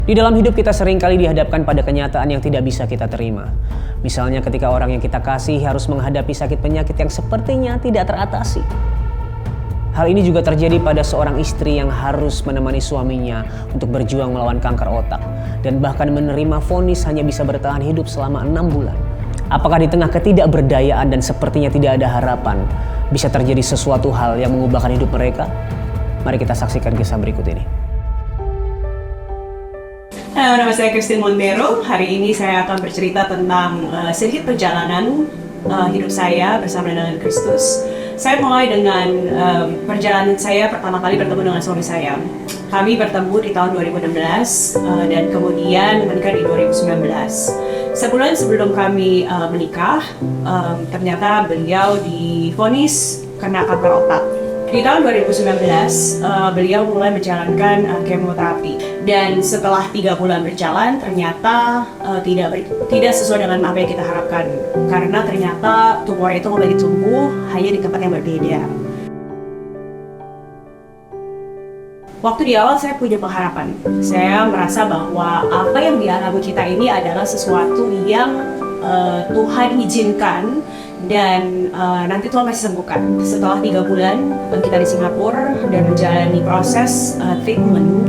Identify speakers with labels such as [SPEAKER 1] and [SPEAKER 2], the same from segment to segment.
[SPEAKER 1] Di dalam hidup kita seringkali dihadapkan pada kenyataan yang tidak bisa kita terima. Misalnya ketika orang yang kita kasih harus menghadapi sakit penyakit yang sepertinya tidak teratasi. Hal ini juga terjadi pada seorang istri yang harus menemani suaminya untuk berjuang melawan kanker otak dan bahkan menerima vonis hanya bisa bertahan hidup selama 6 bulan. Apakah di tengah ketidakberdayaan dan sepertinya tidak ada harapan bisa terjadi sesuatu hal yang mengubahkan hidup mereka? Mari kita saksikan kisah berikut ini.
[SPEAKER 2] Halo, nama saya Christine Montero. Hari ini saya akan bercerita tentang sedikit perjalanan hidup saya bersama dengan Kristus. Saya mulai dengan perjalanan saya pertama kali bertemu dengan suami saya. Kami bertemu di tahun 2016 dan kemudian menikah di 2019. Sebulan sebelum kami menikah, ternyata beliau divonis kena kanker otak. Di tahun 2019, beliau mulai menjalankan kemoterapi. Dan setelah 3 bulan berjalan, ternyata tidak sesuai dengan apa yang kita harapkan. Karena ternyata tumor itu kembali tumbuh hanya di tempat yang berbeda. Waktu di awal saya punya pengharapan. Saya merasa bahwa apa yang dialami kita ini adalah sesuatu yang Tuhan izinkan dan nanti Tuhan masih sembuhkan. Setelah 3 bulan kita di Singapura dan menjalani proses treatment,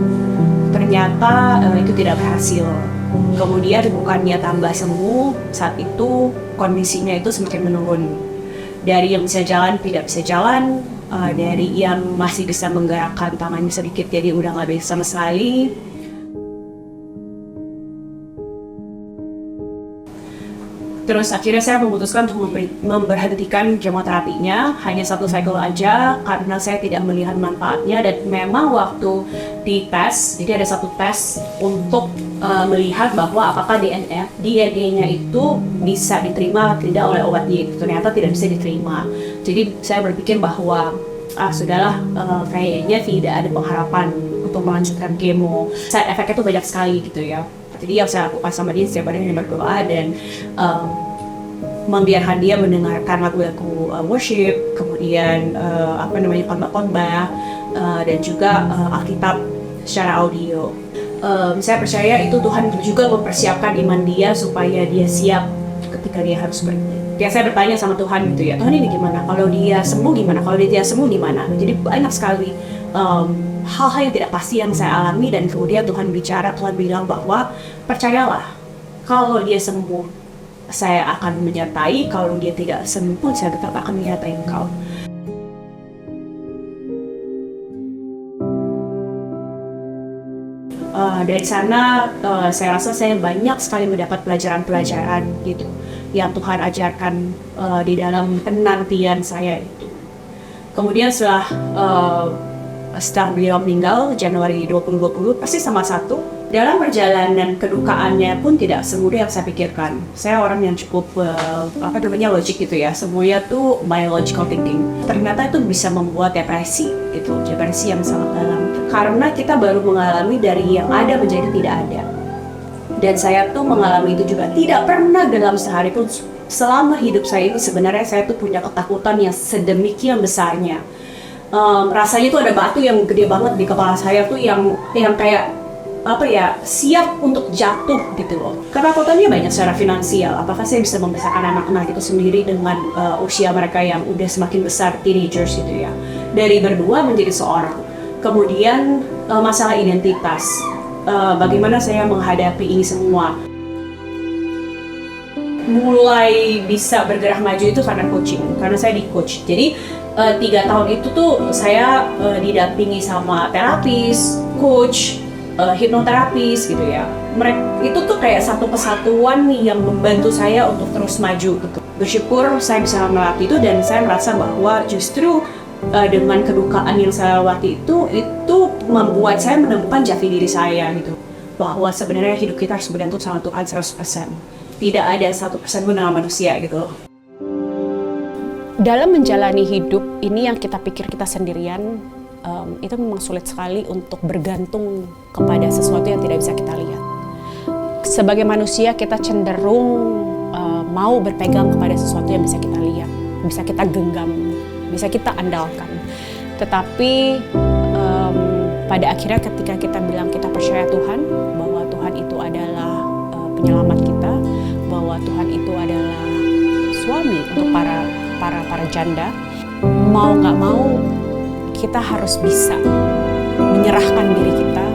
[SPEAKER 2] ternyata itu tidak berhasil. Kemudian bukannya tambah sembuh, saat itu kondisinya itu semakin menurun. Dari yang bisa jalan tidak bisa jalan, dari yang masih bisa menggerakkan tangannya sedikit jadi udah nggak bisa sama sekali. Terus akhirnya saya memutuskan untuk memberhentikan kemoterapinya hanya 1 cycle aja karena saya tidak melihat manfaatnya. Dan memang waktu di tes, jadi ada 1 tes untuk melihat bahwa apakah DNA-nya itu bisa diterima tidak oleh obat diet. Ternyata tidak bisa diterima. Jadi saya berpikir bahwa sudahlah, kayaknya tidak ada pengharapan untuk melanjutkan kemo. Side effect-nya itu banyak sekali gitu ya. Jadi yang saya lakukan sama dia setiap hari berdoa dan membiarkan dia mendengarkan lagu-lagu worship, kemudian khotbah-khotbah dan juga Alkitab secara audio. Saya percaya itu Tuhan juga mempersiapkan iman dia supaya dia siap ketika dia harus pergi. Ya, saya bertanya sama Tuhan gitu ya, Tuhan ini gimana? Kalau dia sembuh gimana? Kalau dia tidak sembuh gimana? Jadi banyak sekali hal-hal yang tidak pasti yang saya alami dan kemudian Tuhan bilang bahwa percayalah, kalau dia sembuh saya akan menyertai, kalau dia tidak sembuh pun saya tetap akan menyertai engkau. Dari sana saya rasa saya banyak sekali mendapat pelajaran-pelajaran gitu yang Tuhan ajarkan di dalam penantian saya itu. Kemudian setelah beliau meninggal Januari 2020, pasti sama satu. Dalam perjalanan kedukaannya pun tidak semudah yang saya pikirkan. Saya orang yang cukup logik gitu ya. Semuanya tuh my logical thinking. Ternyata itu bisa membuat depresi yang sangat dalam. Karena kita baru mengalami dari yang ada menjadi tidak ada. Dan saya tuh mengalami itu juga tidak pernah dalam sehari pun selama hidup saya ini sebenarnya saya tuh punya ketakutan yang sedemikian besarnya. Rasanya tuh ada batu yang gede banget di kepala saya tuh yang kayak siap untuk jatuh gitu loh. Ketakutannya banyak secara finansial. Apakah saya bisa membesarkan anak-anak itu sendiri dengan usia mereka yang udah semakin besar, teenagers gitu ya. Dari berdua menjadi seorang. Kemudian masalah identitas. Bagaimana saya menghadapi ini semua. Mulai bisa bergerak maju itu karena coaching, karena saya di coach. Jadi 3 tahun itu tuh saya didampingi sama terapis, coach, hipnoterapis gitu ya. Mereka itu tuh kayak satu kesatuan yang membantu saya untuk terus maju gitu. Bersyukur saya bisa melalui itu dan saya merasa bahwa justru dengan kedukaan yang saya lewati itu membuat saya menemukan jati diri saya gitu. Bahwa sebenarnya hidup kita harus bergantung sama Tuhan 100%. Tidak ada 1% pun dengan manusia gitu. Dalam menjalani hidup ini yang kita pikir kita sendirian, itu memang sulit sekali untuk bergantung kepada sesuatu yang tidak bisa kita lihat. Sebagai manusia kita cenderung mau berpegang kepada sesuatu yang bisa kita lihat, bisa kita genggam, bisa kita andalkan. Tetapi pada akhirnya ketika kita bilang kita percaya Tuhan, bahwa penyelamat kita, bahwa Tuhan itu adalah suami untuk para janda. Mau nggak mau kita harus bisa menyerahkan diri kita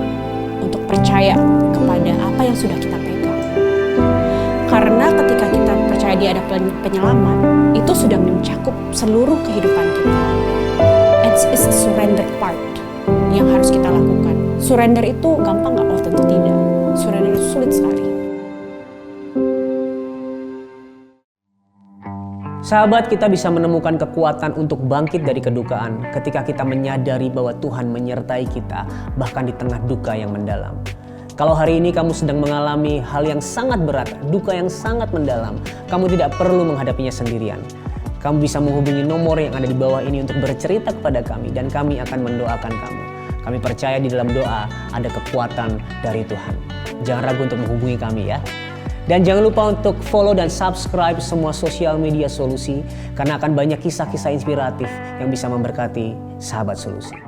[SPEAKER 2] untuk percaya kepada apa yang sudah kita pegang. Karena ketika kita percaya dia ada penyelamat, itu sudah mencakup seluruh kehidupan kita. It's the surrender part yang harus kita lakukan. Surrender itu gampang nggak? Oh tentu tidak. Surrender itu sulit sekali.
[SPEAKER 1] Sahabat, kita bisa menemukan kekuatan untuk bangkit dari kedukaan ketika kita menyadari bahwa Tuhan menyertai kita bahkan di tengah duka yang mendalam. Kalau hari ini kamu sedang mengalami hal yang sangat berat, duka yang sangat mendalam, kamu tidak perlu menghadapinya sendirian. Kamu bisa menghubungi nomor yang ada di bawah ini untuk bercerita kepada kami dan kami akan mendoakan kamu. Kami percaya di dalam doa ada kekuatan dari Tuhan. Jangan ragu untuk menghubungi kami ya. Dan jangan lupa untuk follow dan subscribe semua sosial media Solusi, karena akan banyak kisah-kisah inspiratif yang bisa memberkati sahabat Solusi.